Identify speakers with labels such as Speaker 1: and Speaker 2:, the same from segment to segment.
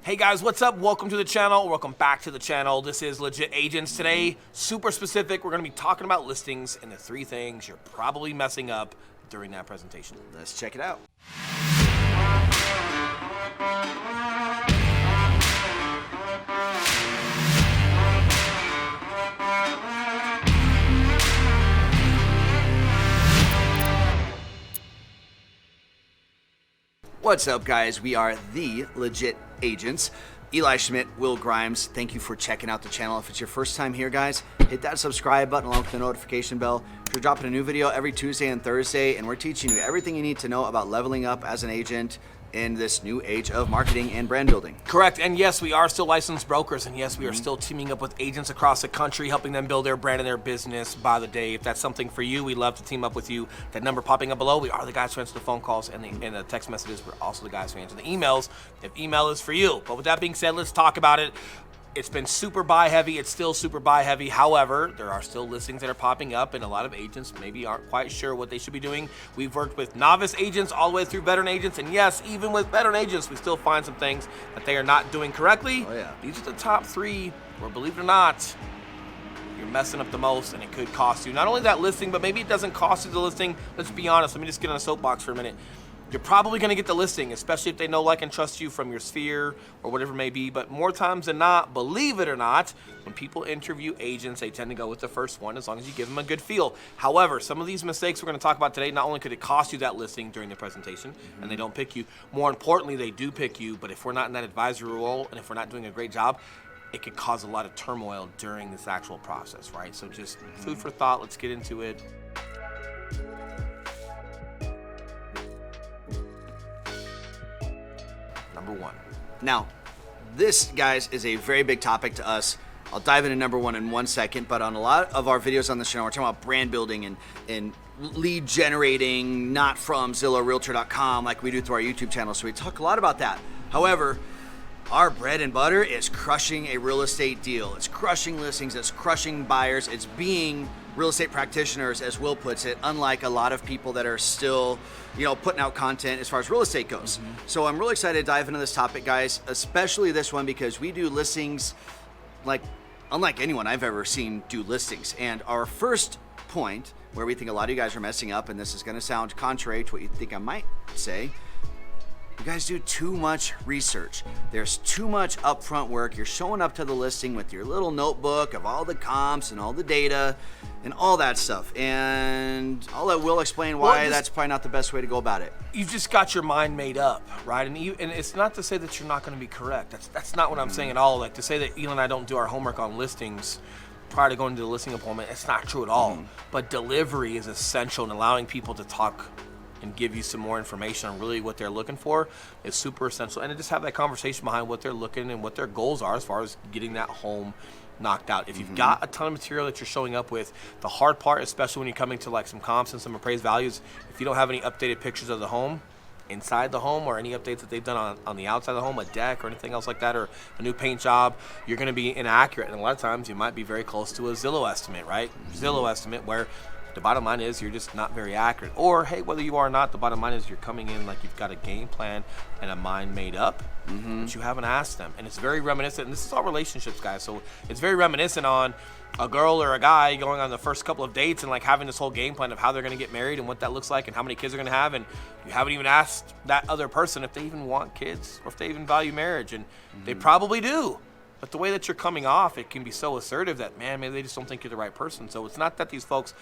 Speaker 1: Hey guys, what's up? Welcome to the channel. Welcome back to the channel. This is Legit Agents. Today, super specific, we're going to be talking about listings and the 3 things you're probably messing up during that presentation.
Speaker 2: Let's check it out. What's up, guys? We are the Legit Agents. Eli Schmidt, Will Grimes, thank you for checking out the channel. If it's your first time here, guys, hit that subscribe button along with the notification bell. We're dropping a new video every Tuesday and Thursday, and we're teaching you everything you need to know about leveling up as an agent in this new age of marketing and brand building.
Speaker 1: Correct, and yes, we are still licensed brokers, and yes, we are still teaming up with agents across the country, helping them build their brand and their business by the day. If that's something for you, we'd love to team up with you. That number popping up below, we are the guys who answer the phone calls and the text messages. We're also the guys who answer the emails, if email is for you. But with that being said, let's talk about it. It's been super buy heavy. It's still super buy heavy. However, there are still listings that are popping up, and a lot of agents maybe aren't quite sure what they should be doing. We've worked with novice agents all the way through veteran agents, and yes, even with veteran agents, we still find some things that they are not doing correctly.
Speaker 2: Oh, yeah.
Speaker 1: These are the top 3, where believe it or not, you're messing up the most, and it could cost you not only that listing, but maybe it doesn't cost you the listing. Let's be honest. Let me just get on a soapbox for a minute. You're probably going to get the listing, especially if they know, like, and trust you from your sphere or whatever it may be. But more times than not, believe it or not, when people interview agents, they tend to go with the first one as long as you give them a good feel. However, some of these mistakes we're going to talk about today, not only could it cost you that listing during the presentation and they don't pick you, more importantly, they do pick you. But if we're not in that advisory role and if we're not doing a great job, it could cause a lot of turmoil during this actual process, right? So just food for thought. Let's get into it. Number 1.
Speaker 2: Now, this, guys, is a very big topic to us. I'll dive into number 1 in 1 second, but on a lot of our videos on this channel, we're talking about brand building and lead generating, not from Zillow, realtor.com like we do through our YouTube channel. So we talk a lot about that. However, our bread and butter is crushing a real estate deal. It's crushing listings. It's crushing buyers. It's being real estate practitioners, as Will puts it, unlike a lot of people that are still, putting out content as far as real estate goes. So I'm really excited to dive into this topic, guys, especially this one because we do listings like unlike anyone I've ever seen do listings. And our first point where we think a lot of you guys are messing up, and this is going to sound contrary to what you think I might say, you guys do too much research. There's too much upfront work. You're showing up to the listing with your little notebook of all the comps and all the data and all that stuff. And I'll let Will explain why that's probably not the best way to go about it.
Speaker 1: You've just got your mind made up, right? And it's not to say that you're not going to be correct. That's not what I'm saying at all. Like, to say that Eli and I don't do our homework on listings prior to going to the listing appointment, it's not true at all. But delivery is essential, and allowing people to talk and give you some more information on really what they're looking for is super essential. And to just have that conversation behind what they're looking and what their goals are as far as getting that home knocked out. If you've got a ton of material that you're showing up with, the hard part, especially when you're coming to like some comps and some appraised values, if you don't have any updated pictures of the home, inside the home, or any updates that they've done on the outside of the home, a deck or anything else like that, or a new paint job, you're going to be inaccurate. And a lot of times you might be very close to a Zillow estimate, right? Zillow estimate, where the bottom line is you're just not very accurate. Or, hey, whether you are or not, the bottom line is you're coming in like you've got a game plan and a mind made up, but you haven't asked them. And it's very reminiscent, and this is all relationships, guys, so it's very reminiscent on a girl or a guy going on the first couple of dates and like having this whole game plan of how they're going to get married and what that looks like and how many kids they're going to have, and you haven't even asked that other person if they even want kids or if they even value marriage, and they probably do. But the way that you're coming off, it can be so assertive that, man, maybe they just don't think you're the right person. So it's not that these folks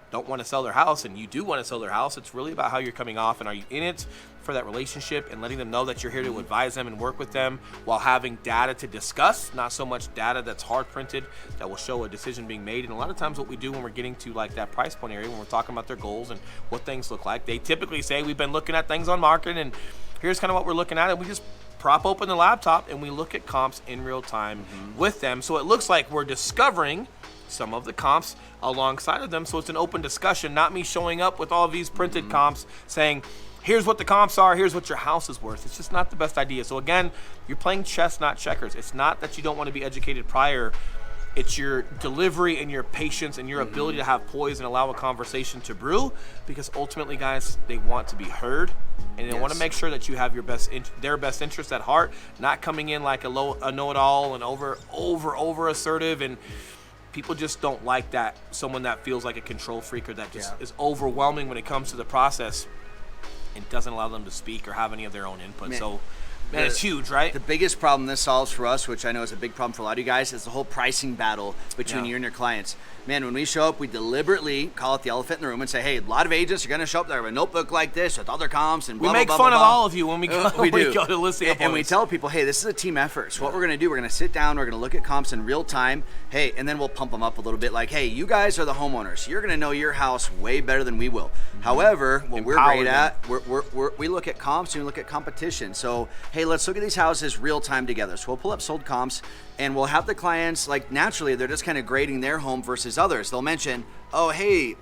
Speaker 1: don't want to sell their house and you do want to sell their house. It's really about how you're coming off, and are you in it for that relationship and letting them know that you're here to advise them and work with them while having data to discuss, not so much data that's hard printed that will show a decision being made. And a lot of times what we do when we're getting to like that price point area, when we're talking about their goals and what things look like, they typically say, we've been looking at things on market and here's kind of what we're looking at, and we just prop open the laptop and we look at comps in real time with them. So it looks like we're discovering some of the comps alongside of them. So it's an open discussion, not me showing up with all of these printed comps saying, here's what the comps are, here's what your house is worth. It's just not the best idea. So again, you're playing chess, not checkers. It's not that you don't want to be educated prior. It's your delivery and your patience and your ability to have poise and allow a conversation to brew, because ultimately, guys, they want to be heard, and they want to make sure that you have their best interest at heart, not coming in like a know-it-all and over assertive. And people just don't like that, someone that feels like a control freak or that just is overwhelming when it comes to the process and doesn't allow them to speak or have any of their own input. So, man, it's huge, right?
Speaker 2: The biggest problem this solves for us, which I know is a big problem for a lot of you guys, is the whole pricing battle between you and your clients. Man, when we show up, we deliberately call it the elephant in the room and say, hey, a lot of agents are going to show up there with a notebook like this with other comps and blah,
Speaker 1: we make
Speaker 2: blah,
Speaker 1: fun
Speaker 2: blah,
Speaker 1: of
Speaker 2: blah.
Speaker 1: all of you when we go,
Speaker 2: we do.
Speaker 1: go to listing appointments.
Speaker 2: And we tell people, hey, this is a team effort. So what we're going to do, we're going to sit down, we're going to look at comps in real time, hey, and then we'll pump them up a little bit like, hey, you guys are the homeowners. You're going to know your house way better than we will. However, what we're great at, we look at comps and we look at competition. So, hey, let's look at these houses real time together. So we'll pull up sold comps and we'll have the clients, like naturally, they're just kind of grading their home versus others. They'll mention, oh, hey,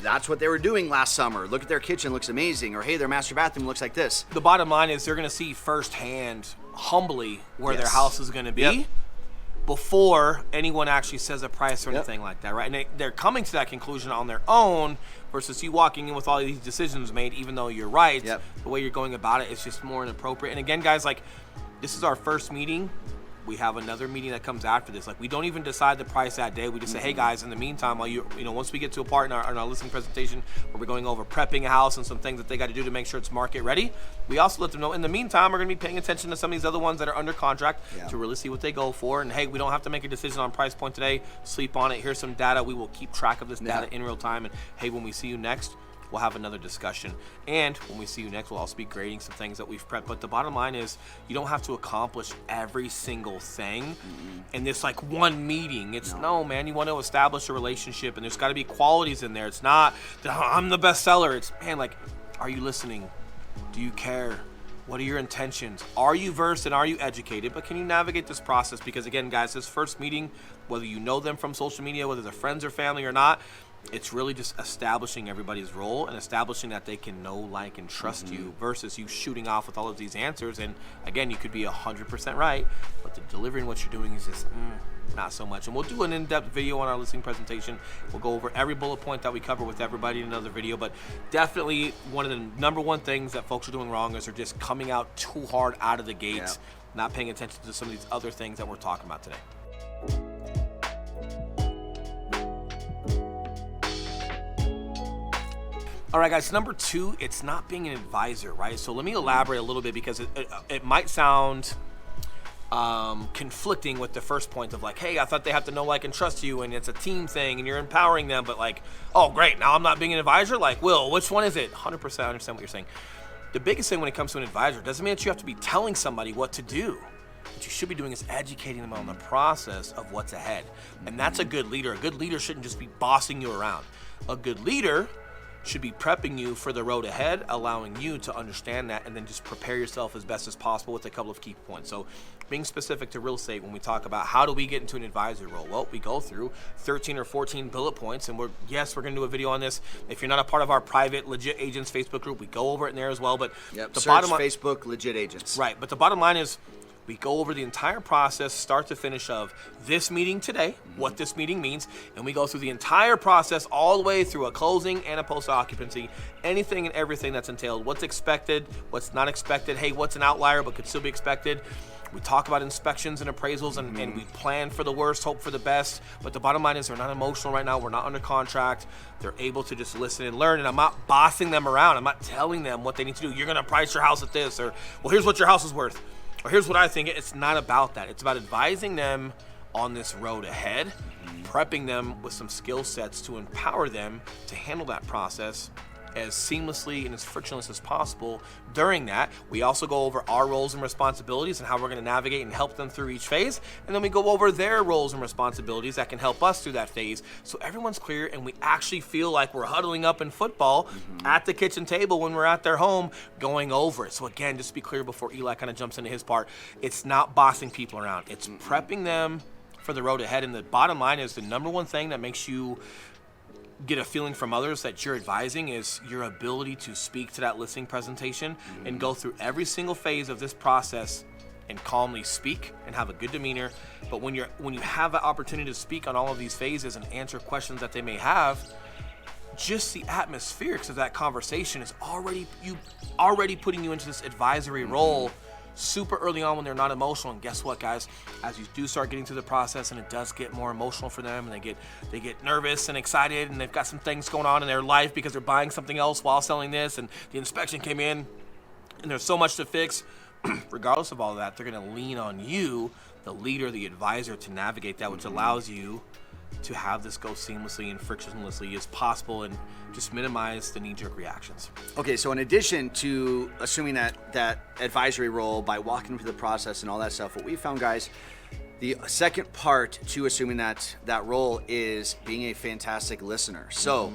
Speaker 2: that's what they were doing last summer. Look at their kitchen, looks amazing. Or, hey, their master bathroom looks like this.
Speaker 1: The bottom line is they're going to see firsthand, humbly, where their house is going to be before anyone actually says a price or anything like that, right? And they're coming to that conclusion on their own versus you walking in with all these decisions made, even though you're right. The way you're going about it is just more inappropriate. And again, guys, like, this is our first meeting. We have another meeting that comes after this. Like, we don't even decide the price that day. We just say, hey guys, in the meantime, while once we get to a part in our listing presentation where we're going over prepping a house and some things that they got to do to make sure it's market ready, we also let them know in the meantime we're going to be paying attention to some of these other ones that are under contract to really see what they go for. And hey, we don't have to make a decision on price point today. Sleep on it. Here's some data. We will keep track of this data in real time. And hey, when we see you next, we'll have another discussion. And when we see you next, we'll also be grading some things that we've prepped. But the bottom line is you don't have to accomplish every single thing in this like one meeting. It's no, man, you want to establish a relationship and there's got to be qualities in there. It's not that I'm the best seller. It's, man, like, are you listening? Do you care? What are your intentions? Are you versed and are you educated? But can you navigate this process? Because again, guys, this first meeting, whether you know them from social media, whether they're friends or family or not, it's really just establishing everybody's role and establishing that they can know, like, and trust you versus you shooting off with all of these answers. And again, you could be 100% right, but the delivering what you're doing is just not so much. And we'll do an in-depth video on our listing presentation. We'll go over every bullet point that we cover with everybody in another video. But definitely one of the number one things that folks are doing wrong is they're just coming out too hard out of the gates, not paying attention to some of these other things that we're talking about today. All right, guys, number 2, it's not being an advisor, right? So let me elaborate a little bit because it might sound conflicting with the first point of like, hey, I thought they have to know, like, and trust you, and it's a team thing, and you're empowering them, but like, oh, great, now I'm not being an advisor? Like, Will, which one is it? 100% I understand what you're saying. The biggest thing when it comes to an advisor doesn't mean that you have to be telling somebody what to do. What you should be doing is educating them on the process of what's ahead. And that's a good leader. A good leader shouldn't just be bossing you around. A good leader should be prepping you for the road ahead, allowing you to understand that, and then just prepare yourself as best as possible with a couple of key points. So being specific to real estate, when we talk about how do we get into an advisor role, well, we go through 13 or 14 bullet points, and we're going to do a video on this. If you're not a part of our private Legit Agents Facebook group, we go over it in there as well. But
Speaker 2: the bottom line, Facebook Legit Agents.
Speaker 1: Right, but the bottom line is we go over the entire process, start to finish, of this meeting today, what this meeting means, and we go through the entire process all the way through a closing and a post-occupancy, anything and everything that's entailed, what's expected, what's not expected, hey, what's an outlier but could still be expected. We talk about inspections and appraisals, and we plan for the worst, hope for the best. But the bottom line is they're not emotional right now. We're not under contract. They're able to just listen and learn. And I'm not bossing them around. I'm not telling them what they need to do. You're going to price your house at this, or, well, here's what your house is worth. Or here's what I think. It's not about that. It's about advising them on this road ahead, prepping them with some skill sets to empower them to handle that process as seamlessly and as frictionless as possible. During that, we also go over our roles and responsibilities and how we're going to navigate and help them through each phase. And then we go over their roles and responsibilities that can help us through that phase. So everyone's clear and we actually feel like we're huddling up in football at the kitchen table when we're at their home going over it. So again, just to be clear before Eli kind of jumps into his part, it's not bossing people around. It's prepping them for the road ahead. And the bottom line is the number one thing that makes you get a feeling from others that you're advising is your ability to speak to that listing presentation and go through every single phase of this process and calmly speak and have a good demeanor. But when you have that opportunity to speak on all of these phases and answer questions that they may have, just the atmospherics of that conversation is already putting you into this advisory role super early on when they're not emotional. And guess what, guys? As you do start getting through the process and it does get more emotional for them, and they get nervous and excited, and they've got some things going on in their life because they're buying something else while selling this, and the inspection came in and there's so much to fix. Regardless of all of that, they're going to lean on you, the leader, the advisor, to navigate that, which allows you to have this go seamlessly and frictionlessly as possible and just minimize the knee-jerk reactions.
Speaker 2: Okay, so in addition to assuming that advisory role by walking through the process and all that stuff, what we found, guys, the second part to assuming that role is being a fantastic listener. So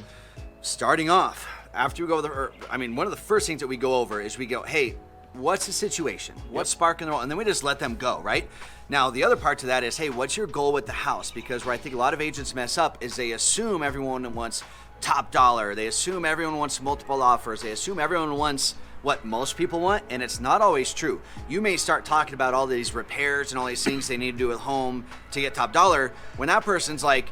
Speaker 2: starting off, after we go over one of the first things that we go over is we go, hey, what's the situation? What's sparking the role? And then we just let them go, right? Now, the other part to that is, hey, what's your goal with the house? Because where I think a lot of agents mess up is they assume everyone wants top dollar. They assume everyone wants multiple offers. They assume everyone wants what most people want, and it's not always true. You may start talking about all these repairs and all these things they need to do at home to get top dollar when that person's like,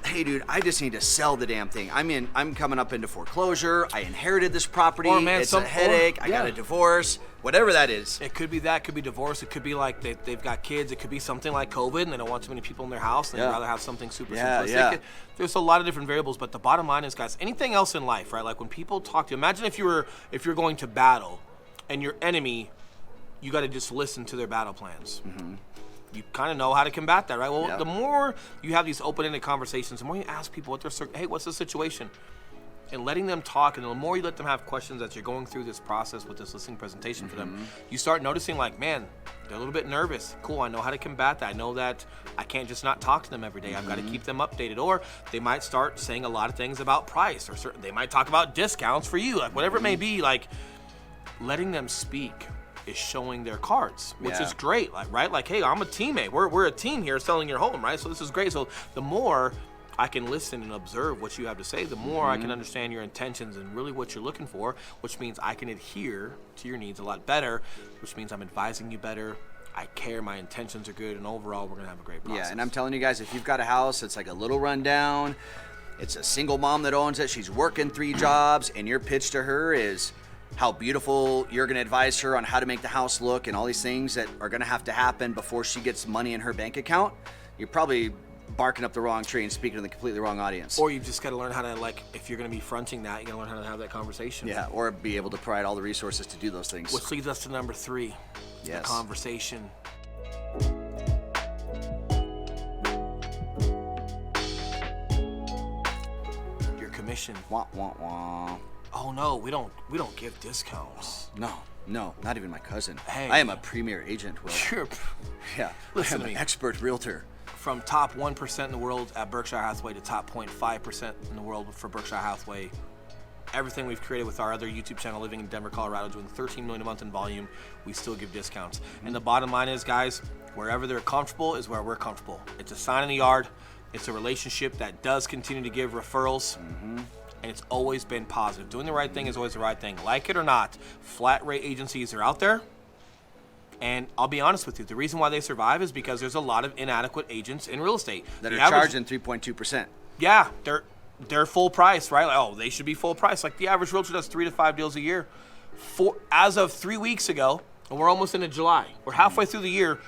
Speaker 2: hey, dude, I just need to sell the damn thing. I'm coming up into foreclosure. I inherited this property. It's a headache. I got a divorce. Whatever that is.
Speaker 1: It could be that. It could be divorce. It could be like they've got kids. It could be something like COVID, and they don't want too many people in their house. They'd rather have something super simplistic.
Speaker 2: Yeah.
Speaker 1: There's a lot of different variables, but the bottom line is, guys, anything else in life, right? Like when people talk to you, imagine if you're going to battle, and your enemy, you got to just listen to their battle plans. You kind of know how to combat that, right? Well, the more you have these open-ended conversations, the more you ask people what's the situation? And letting them talk, and the more you let them have questions as you're going through this process with this listing presentation for them, you start noticing like, man, they're a little bit nervous. Cool, I know how to combat that. I know that I can't just not talk to them every day. I've got to keep them updated. Or they might start saying a lot of things about price, or they might talk about discounts for you, like whatever it may be. Like letting them speak is showing their cards, which is great, like, right? Like, hey, I'm a teammate. We're a team here selling your home, right? So this is great. So the more I can listen and observe what you have to say, the more I can understand your intentions and really what you're looking for, which means I can adhere to your needs a lot better, which means I'm advising you better. I care, my intentions are good, and overall, we're gonna have a great process.
Speaker 2: Yeah, and I'm telling you guys, if you've got a house that's like a little rundown, it's a single mom that owns it, she's working 3 jobs, and your pitch to her is how beautiful you're going to advise her on how to make the house look and all these things that are going to have to happen before she gets money in her bank account, you're probably barking up the wrong tree and speaking to the completely wrong audience.
Speaker 1: Or you've just got to learn how to, like, if you're going to be fronting that, you got to learn how to have that conversation.
Speaker 2: Yeah, or be able to provide all the resources to do those things.
Speaker 1: Which leads us to number 3, the conversation. Your commission.
Speaker 2: Wah, wah, wah.
Speaker 1: Oh no, we don't give discounts.
Speaker 2: No, not even my cousin.
Speaker 1: Hey,
Speaker 2: I am a premier agent, Will.
Speaker 1: Sure.
Speaker 2: Yeah,
Speaker 1: Listen
Speaker 2: I am
Speaker 1: to
Speaker 2: an
Speaker 1: me.
Speaker 2: expert realtor.
Speaker 1: From top 1% in the world at Berkshire Hathaway to top 0.5% in the world for Berkshire Hathaway, everything we've created with our other YouTube channel, living in Denver, Colorado, doing $13 million a month in volume, we still give discounts. And the bottom line is, guys, wherever they're comfortable is where we're comfortable. It's a sign in the yard. It's a relationship that does continue to give referrals. And it's always been positive. Doing the right thing is always the right thing. Like it or not, flat rate agencies are out there. And I'll be honest with you, the reason why they survive is because there's a lot of inadequate agents in real estate.
Speaker 2: That are charging 3.2%.
Speaker 1: Yeah, they're full price, right? Like, oh, they should be full price. Like the average realtor does 3 to 5 deals a year. As of 3 weeks ago, and we're almost into July, we're halfway through the year,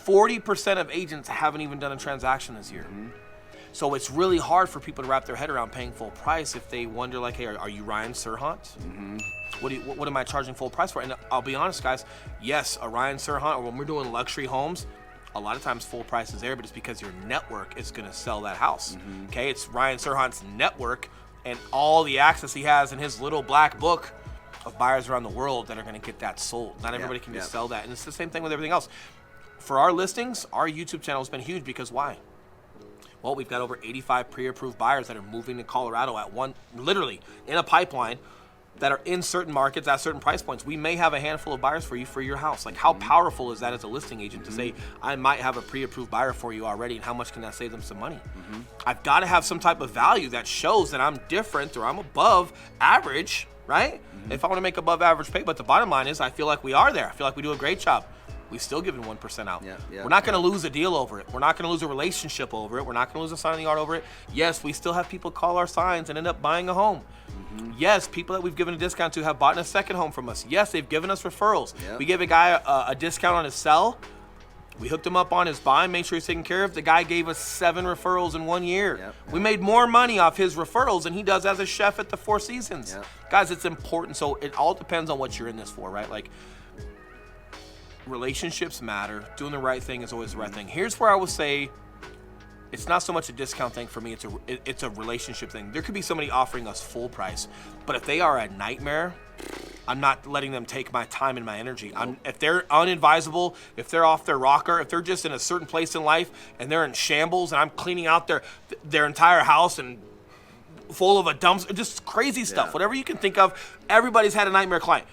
Speaker 1: 40% of agents haven't even done a transaction this year. So it's really hard for people to wrap their head around paying full price if they wonder, like, hey, are you Ryan Serhant? What am I charging full price for? And I'll be honest, guys, yes, a Ryan Serhant, or when we're doing luxury homes, a lot of times full price is there, but it's because your network is going to sell that house. Okay, it's Ryan Serhant's network and all the access he has in his little black book of buyers around the world that are going to get that sold. Not everybody can just sell that. And it's the same thing with everything else. For our listings, our YouTube channel has been huge because why? Well, we've got over 85 pre-approved buyers that are moving to Colorado literally in a pipeline, that are in certain markets at certain price points. We may have a handful of buyers for you for your house. Like, how powerful is that as a listing agent to say, I might have a pre-approved buyer for you already, and how much can that save them some money? I've got to have some type of value that shows that I'm different or I'm above average, right? If I want to make above average pay, but the bottom line is I feel like we are there. I feel like we do a great job. we still giving 1% out.
Speaker 2: Yeah.
Speaker 1: We're not going to lose a deal over it. We're not going to lose a relationship over it. We're not going to lose a sign in the yard over it. Yes, we still have people call our signs and end up buying a home. Yes, people that we've given a discount to have bought a second home from us. Yes, they've given us referrals. We gave a guy a discount on his sell. We hooked him up on his buy, made sure he's taken care of. The guy gave us 7 referrals in 1 year. We made more money off his referrals than he does as a chef at the Four Seasons. Guys, it's important. So it all depends on what you're in this for, right? Like, relationships matter. Doing the right thing is always the right thing. Here's where I would say it's not so much a discount thing for me. It's a relationship thing. There could be somebody offering us full price, but if they are a nightmare, I'm not letting them take my time and my energy. If they're unadvisable, if they're off their rocker, if they're just in a certain place in life and they're in shambles and I'm cleaning out their entire house and full of a dumpster, just crazy stuff, whatever you can think of, everybody's had a nightmare client.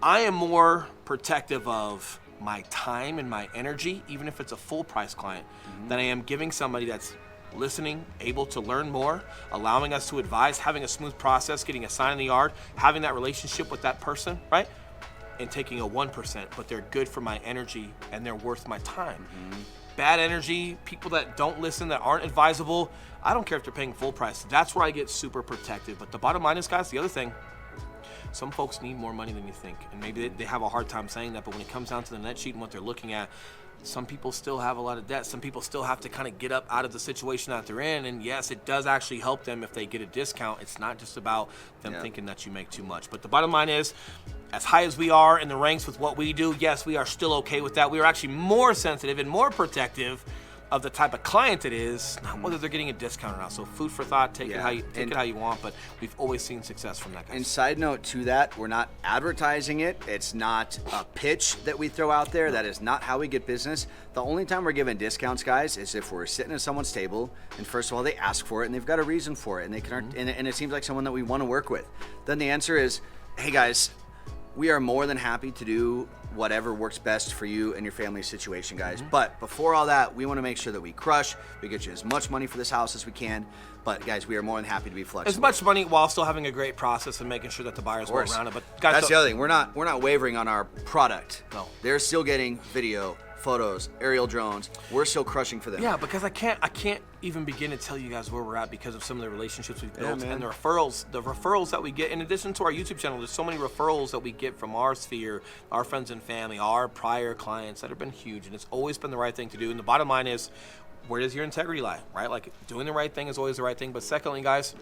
Speaker 1: I am more protective of my time and my energy, even if it's a full price client, than I am giving somebody that's listening, able to learn more, allowing us to advise, having a smooth process, getting a sign in the yard, having that relationship with that person, right? And taking a 1%, but they're good for my energy and they're worth my time. Bad energy, people that don't listen, that aren't advisable, I don't care if they're paying full price. That's where I get super protective. But the bottom line is, guys, the other thing, some folks need more money than you think. And maybe they have a hard time saying that, but when it comes down to the net sheet and what they're looking at, some people still have a lot of debt. Some people still have to kind of get up out of the situation that they're in. And yes, it does actually help them if they get a discount. It's not just about them thinking that you make too much. But the bottom line is, as high as we are in the ranks with what we do, yes, we are still okay with that. We are actually more sensitive and more protective of the type of client it is, not whether they're getting a discount or not. So food for thought, take it how you want, but we've always seen success from that, guys.
Speaker 2: And side note to that, we're not advertising it. It's not a pitch that we throw out there. That is not how we get business. The only time we're giving discounts, guys, is if we're sitting at someone's table and first of all, they ask for it and they've got a reason for it and they can and it seems like someone that we want to work with. Then the answer is, hey guys, we are more than happy to do whatever works best for you and your family situation, guys. But before all that, we want to make sure that we crush. We get you as much money for this house as we can. But guys, we are more than happy to be flexible.
Speaker 1: As much money while still having a great process and making sure that the buyers work around it. But guys,
Speaker 2: that's the other thing. We're not wavering on our product.
Speaker 1: No.
Speaker 2: They're still getting video, photos, aerial drones. We're still crushing for them.
Speaker 1: Yeah, because I can't even begin to tell you guys where we're at because of some of the relationships we've built and the referrals that we get. In addition to our YouTube channel, there's so many referrals that we get from our sphere, our friends and family, our prior clients that have been huge, and it's always been the right thing to do. And the bottom line is, where does your integrity lie, right? Like, doing the right thing is always the right thing. But secondly, guys,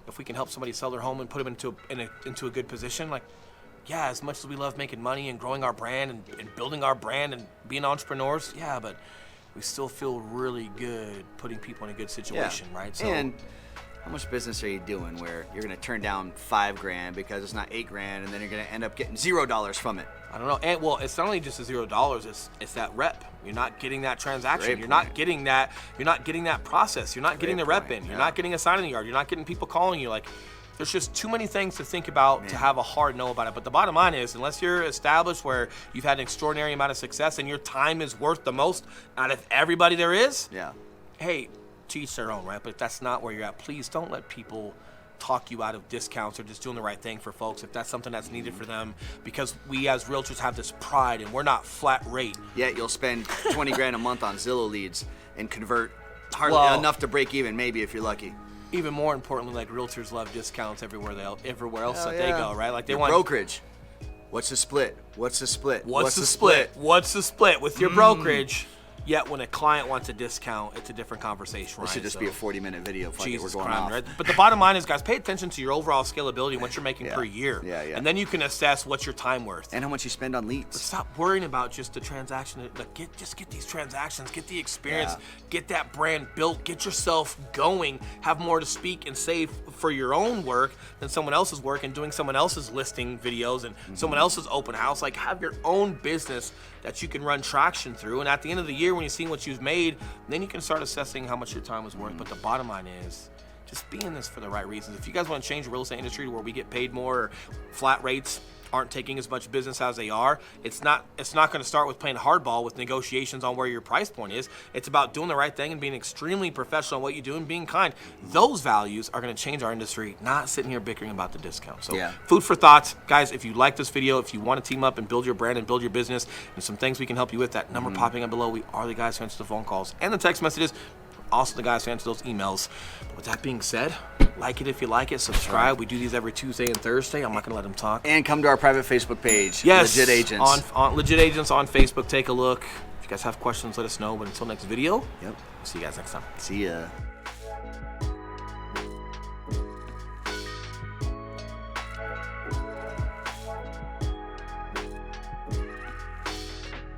Speaker 1: if we can help somebody sell their home and put them into a good position, like, yeah, as much as we love making money and growing our brand and building our brand and being entrepreneurs, yeah, but we still feel really good putting people in a good situation, right? So,
Speaker 2: and how much business are you doing where you're going to turn down $5,000 because it's not $8,000 and then you're going to end up getting $0 from it?
Speaker 1: I don't know. And well, it's not only just the $0, it's that rep. You're not getting that transaction. You're not getting that process. You're not getting the rep in. You're not getting a sign in the yard. You're not getting people calling you. Like, there's just too many things to think about to have a hard no about it. But the bottom line is, unless you're established where you've had an extraordinary amount of success and your time is worth the most out of everybody there is, hey, to each their own, right? But if that's not where you're at, please don't let people talk you out of discounts or just doing the right thing for folks if that's something that's needed for them, because we as realtors have this pride and we're not flat rate.
Speaker 2: Yeah, you'll spend $20,000 a month on Zillow leads and convert hardly enough to break even, maybe if you're lucky.
Speaker 1: Even more importantly, like, realtors love discounts everywhere else that they go, right? Like, they want
Speaker 2: brokerage. What's the split? What's the split?
Speaker 1: What's the split? What's the split with your brokerage? Yet when a client wants a discount, it's a different conversation, right?
Speaker 2: It should just be a 40-minute video.
Speaker 1: Jesus Christ, right? But the bottom line is, guys, pay attention to your overall scalability and what you're making per year. And then you can assess what's your time worth.
Speaker 2: And how much you spend on leads.
Speaker 1: But stop worrying about just the transaction. Like, just get these transactions, get the experience, get that brand built, get yourself going, have more to speak and say for your own work than someone else's work, and doing someone else's listing videos and someone else's open house. Like, have your own business that you can run traction through. And at the end of the year, when you see what you've made, then you can start assessing how much your time was worth. But the bottom line is, just be in this for the right reasons. If you guys want to change the real estate industry to where we get paid more, flat rates, aren't taking as much business as they are. It's not going to start with playing hardball with negotiations on where your price point is. It's about doing the right thing and being extremely professional in what you do and being kind. Those values are going to change our industry, not sitting here bickering about the discount. So food for thought. Guys, if you like this video, if you want to team up and build your brand and build your business and some things we can help you with, that number popping up below, we are the guys who answer the phone calls and the text messages. Also the guys who answer those emails. But with that being said, like it if you like it, subscribe. We do these every Tuesday and Thursday. I'm not gonna let them talk.
Speaker 2: And come to our private Facebook page.
Speaker 1: Yes,
Speaker 2: Legit Agents.
Speaker 1: On Legit Agents on Facebook. Take a look. If you guys have questions, let us know. But until next video, see you guys next time.
Speaker 2: See ya.